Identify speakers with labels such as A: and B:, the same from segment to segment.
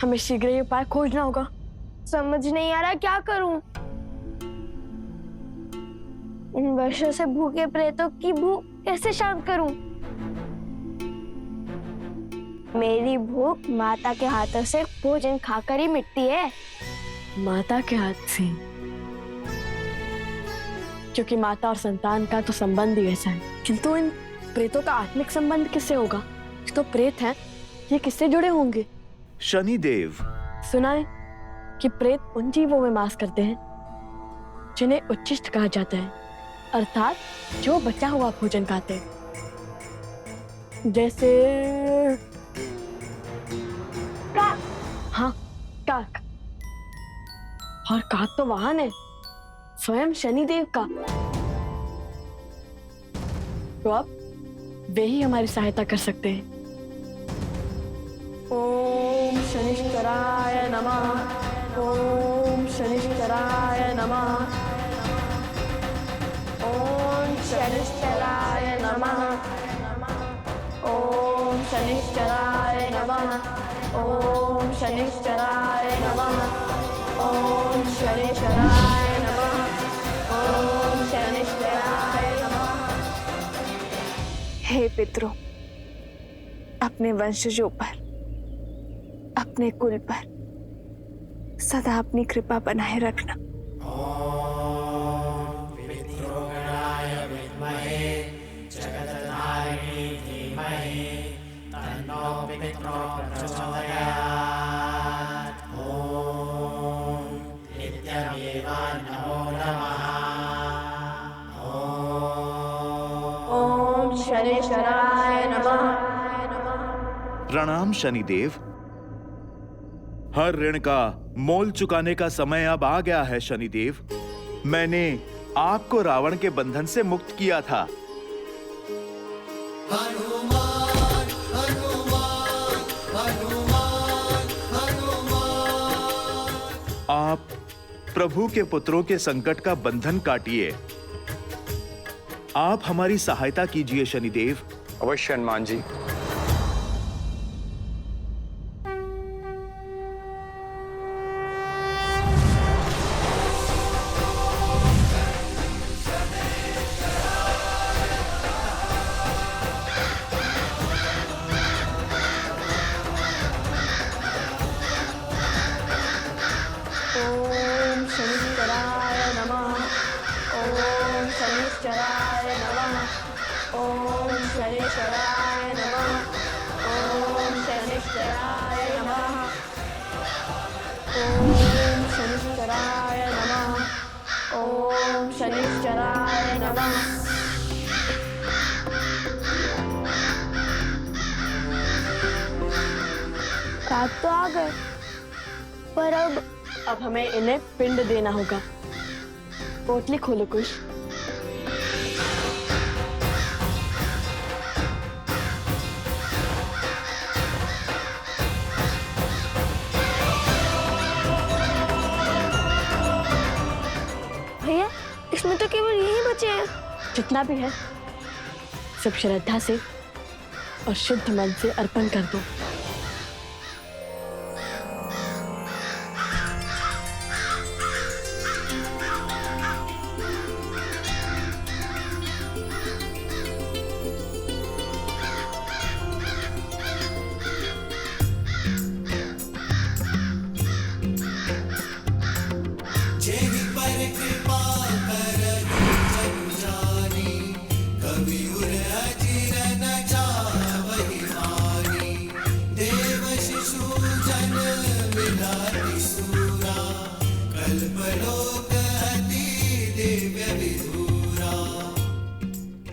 A: हमें शीघ्र ये उपाय खोजना होगा।
B: समझ नहीं आ रहा क्या करूं। इन वर्षों से भूखे प्रेतों की भूख कैसे शांत करूं? मेरी भूख माता के हाथों से भोजन खाकर ही मिटती है।
A: माता के हाथ से? क्योंकि माता और संतान का तो संबंध ही ऐसा है। किंतु इन प्रेतों का आत्मिक संबंध किससे होगा? ये तो प्रेत हैं, ये किससे जुड़े होंगे?
C: शनिदेव।
A: सुना है कि प्रेत उन जीवों में वास करते हैं जिन्हें उच्छिष्ट कहा जाता है, अर्थात जो बचा हुआ भोजन खाते हैं। जैसे
B: काक।
A: हाँ, काक। और काक तो वाहन है, स्वयं शनिदेव का। तो अब वे ही हमारी सहायता कर सकते हैं। ओम शनिश्चराय नमः। ओम शनिश्चराय नमः। ओम शनिश्चराय नमः। ओम शनिश्चराय नमः। ओम शनिश्चराय नमः। ओम शनिश्चराय नमः। ओम शनिश्चराय नमः।
D: हे पितरों, अपने वंशजों पर, अपने कुल पर सदा अपनी कृपा बनाए रखना।
E: ओम पितृगणाय विद्महे जगदनारिणी धीमहि तन्नो पितरो प्रचोदयात्। ओम नित्यमेव नमो नमः।
B: ओम शनिश्चराय नमः।
C: प्रणाम शनिदेव। हर ऋण का मोल चुकाने का समय अब आ गया है शनिदेव। मैंने आपको रावण के बंधन से मुक्त किया था। आप प्रभु के पुत्रों के संकट का बंधन काटिए। आप हमारी सहायता कीजिए शनिदेव।
F: अवश्य हनुमान जी।
A: ओम शनिश्चराय नमः। ओम शनिश्चराय नमः। ओम शनिश्चराय नमः। ओम शनिश्चराय नमः। ओम शनिश्चराय नमः। ओम शनिश्चराय नमः।
B: काक तो आ गए, पर
A: अब हमें इन्हें पिंड देना होगा। पोटली खोलो कुश।
B: भैया, इसमें तो केवल यही बचे हैं।
A: जितना भी है सब श्रद्धा से और शुद्ध मन से अर्पण कर दो।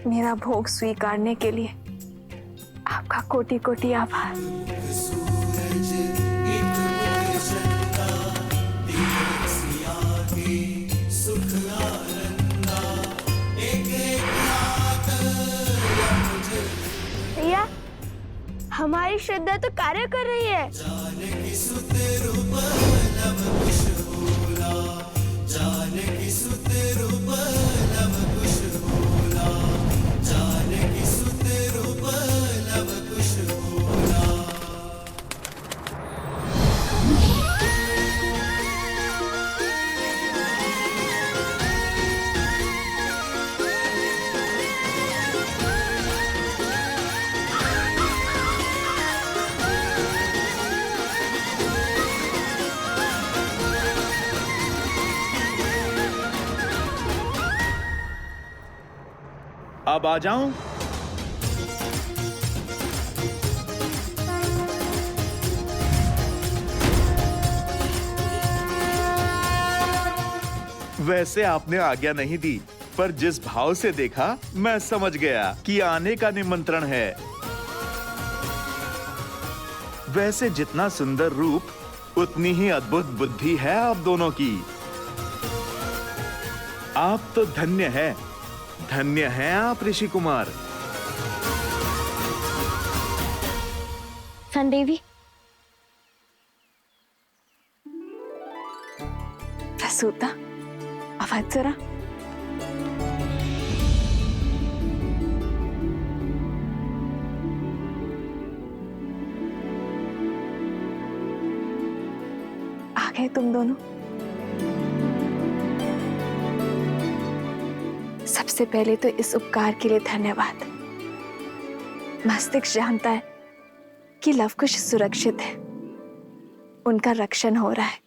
D: मेरा भोग स्वीकारने के लिए आपका कोटि कोटि आभार।
B: भैया, हमारी श्रद्धा तो कार्य कर रही है।
C: अब आ जाऊं? वैसे आपने आज्ञा नहीं दी, पर जिस भाव से देखा मैं समझ गया कि आने का निमंत्रण है। वैसे जितना सुंदर रूप उतनी ही अद्भुत बुद्धि है आप दोनों की। आप तो धन्य हैं आप ऋषि कुमार।
B: संदेवी,
D: प्रसूता, आवाज जरा। आ गए तुम दोनों। सबसे पहले तो इस उपकार के लिए धन्यवाद। मस्तिष्क जानता है कि लवकुश सुरक्षित है, उनका रक्षण हो रहा है,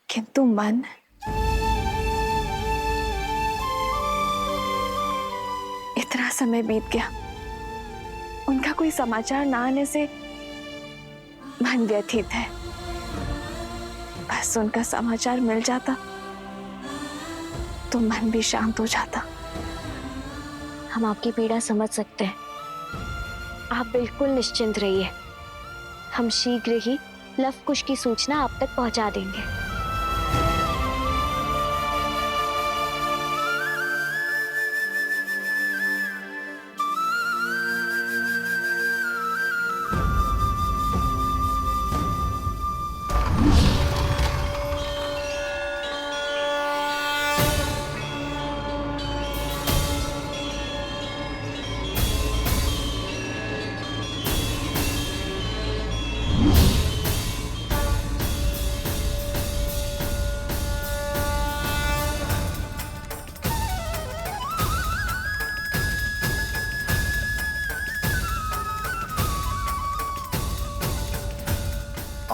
D: किंतु मन इतना समय बीत गया, उनका कोई समाचार ना आने से मन व्यथित है। बस उनका समाचार मिल जाता तो मन भी शांत हो जाता।
B: हम आपकी पीड़ा समझ सकते हैं। आप बिल्कुल निश्चिंत रहिए, हम शीघ्र ही लवकुश की सूचना आप तक पहुंचा देंगे।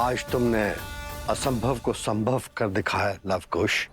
F: आज तुमने असंभव को संभव कर दिखाया लवकुश।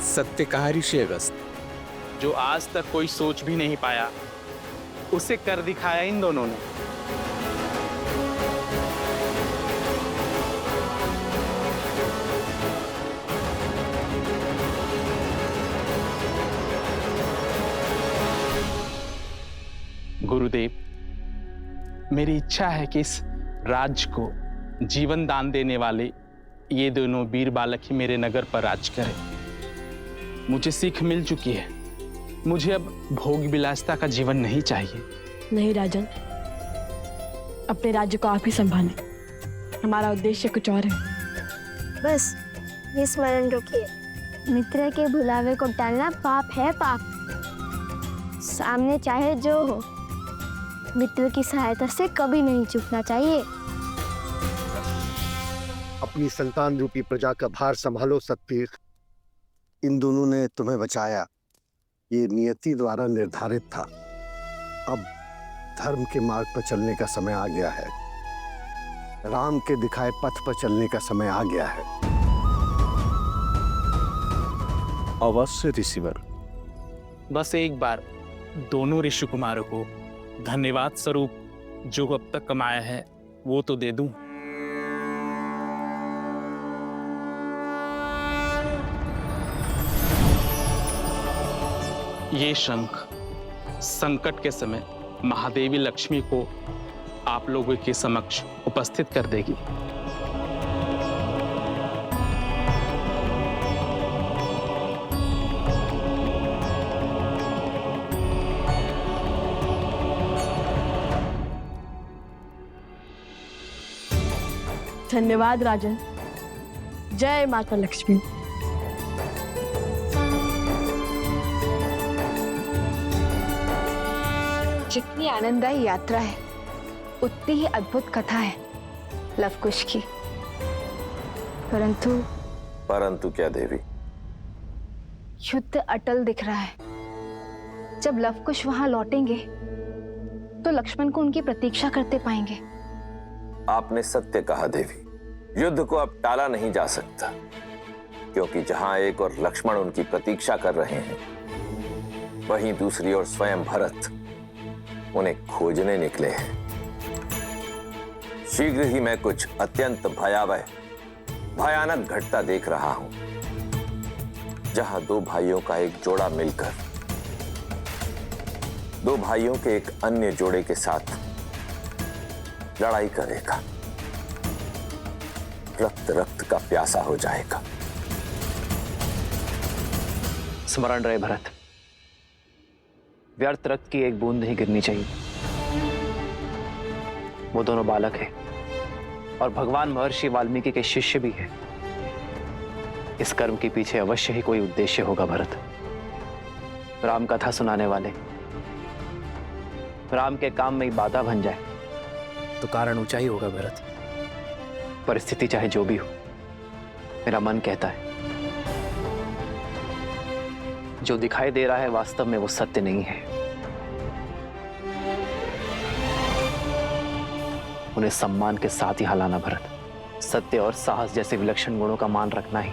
G: सत्य कहा ऋषि अगस्त, जो आज तक कोई सोच भी नहीं पाया उसे कर दिखाया इन दोनों ने। गुरुदेव, मेरी इच्छा है कि इस राज्य को जीवन दान देने वाले ये दोनों वीर बालक ही मेरे नगर पर राज करें। मुझे सीख मिल चुकी है, मुझे अब भोग विलासिता का जीवन नहीं चाहिए।
A: नहीं राजन, अपने राज्य को आप ही संभालें, हमारा उद्देश्य कुछ और है।
B: बस ये स्मरण रखिए, मित्र के बुलावे को टालना पाप है, पाप। सामने चाहे जो हो, मित्र की सहायता से कभी नहीं चूकना चाहिए।
F: अपनी संतान रूपी प्रजा का भार संभालो सतवीर। इन दोनों ने तुम्हें बचाया, ये नियति द्वारा निर्धारित था। अब धर्म के मार्ग पर चलने का समय आ गया है, राम के दिखाए पथ पर चलने का समय आ गया है।
G: अवश्य ऋषिवर, बस एक बार दोनों ऋषि कुमारों को धन्यवाद स्वरूप जो अब तक कमाया है वो तो दे दूं। ये शंख संकट के समय महादेवी लक्ष्मी को आप लोगों के समक्ष उपस्थित कर देगी।
A: धन्यवाद राजन। जय माता लक्ष्मी।
D: जितनी आनंददायी यात्रा है उतनी ही अद्भुत कथा है लवकुश की।
H: परंतु क्या देवी?
D: युद्ध अटल दिख रहा है। जब लवकुश वहां लौटेंगे तो लक्ष्मण को उनकी प्रतीक्षा करते पाएंगे।
H: आपने सत्य कहा देवी, युद्ध को अब टाला नहीं जा सकता, क्योंकि जहां एक और लक्ष्मण उनकी प्रतीक्षा कर रहे हैं, वहीं दूसरी ओर स्वयं भरत उन्हें खोजने निकले हैं। शीघ्र ही मैं कुछ अत्यंत भयानक घटना देख रहा हूं, जहां दो भाइयों का एक जोड़ा मिलकर दो भाइयों के एक अन्य जोड़े के साथ लड़ाई करेगा, रक्त रक्त का प्यासा हो जाएगा।
I: स्मरण रहे भरत, व्यर्थ रक्त की एक बूंद नहीं गिरनी चाहिए। वो दोनों बालक हैं और भगवान महर्षि वाल्मीकि के शिष्य भी हैं। इस कर्म के पीछे अवश्य ही कोई उद्देश्य होगा भरत। राम कथा सुनाने वाले राम के काम में ही बाधा बन जाए तो कारण ऊंचा ही होगा भरत। परिस्थिति चाहे जो भी हो, मेरा मन कहता है जो दिखाई दे रहा है वास्तव में वो सत्य नहीं है। उन्हें सम्मान के साथ ही हलाना भरत। सत्य और साहस जैसे विलक्षण गुणों का मान रखना ही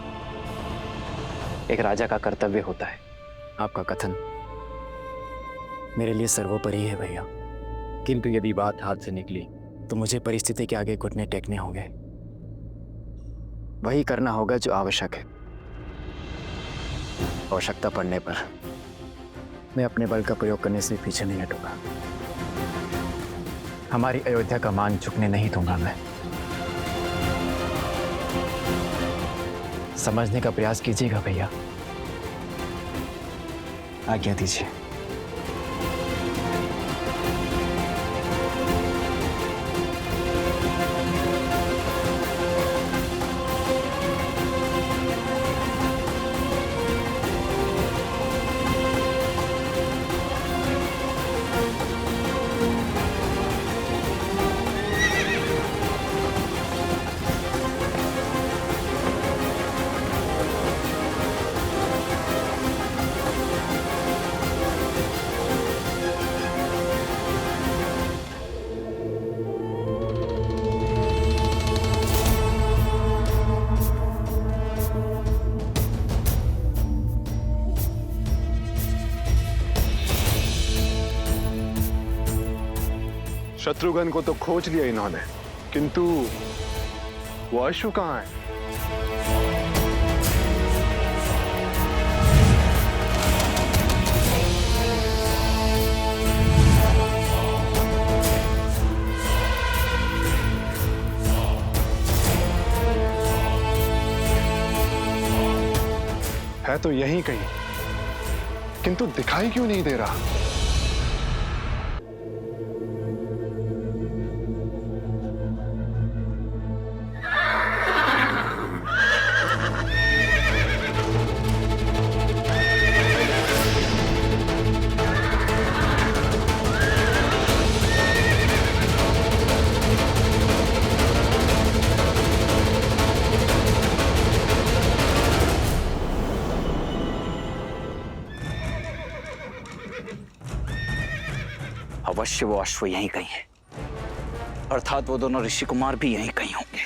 I: एक राजा का कर्तव्य होता है।
J: आपका कथन मेरे लिए सर्वोपरि है भैया, किंतु यदि बात हाथ से निकली तो मुझे परिस्थिति के आगे घुटने टेकने होंगे। वही करना होगा जो आवश्यक है। आवश्यकता पड़ने पर मैं अपने बल का प्रयोग करने से पीछे नहीं हटूंगा। हमारी अयोध्या का मान झुकने नहीं दूंगा मैं। समझने का प्रयास कीजिएगा भैया, आज्ञा दीजिए।
F: शत्रुघ्न को तो खोज लिया इन्होंने, किंतु वो अश्व कहाँ है? है तो यहीं कहीं, किंतु दिखाई क्यों नहीं दे रहा?
J: अवश्य वो अश्व यहीं कहीं है, अर्थात वो दोनों ऋषि कुमार भी यहीं कहीं होंगे।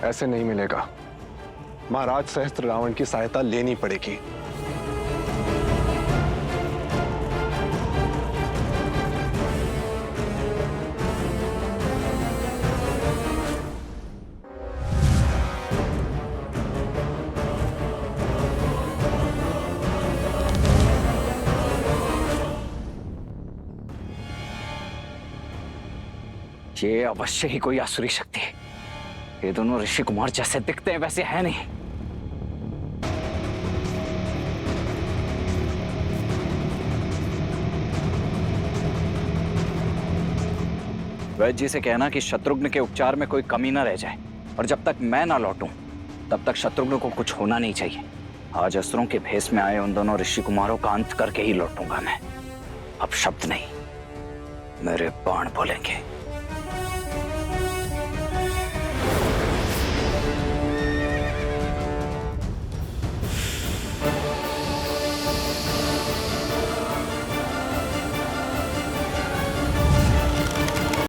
J: ऐसे नहीं मिलेगा, महाराज सहस्त्र रावण की सहायता लेनी पड़ेगी।
I: ये अवश्य ही कोई आसुरी शक्ति है। ये दोनों ऋषि कुमार जैसे दिखते हैं वैसे है नहीं। वैद्य जी से कहना कि शत्रुघ्न के उपचार में कोई कमी ना रह जाए, और जब तक मैं ना लौटूं तब तक शत्रुघ्न को कुछ होना नहीं चाहिए। आज असुरों के भेष में आए उन दोनों ऋषि कुमारों का अंत करके ही लौटूंगा मैं। अब शब्द नहीं, मेरे बाण बोलेंगे।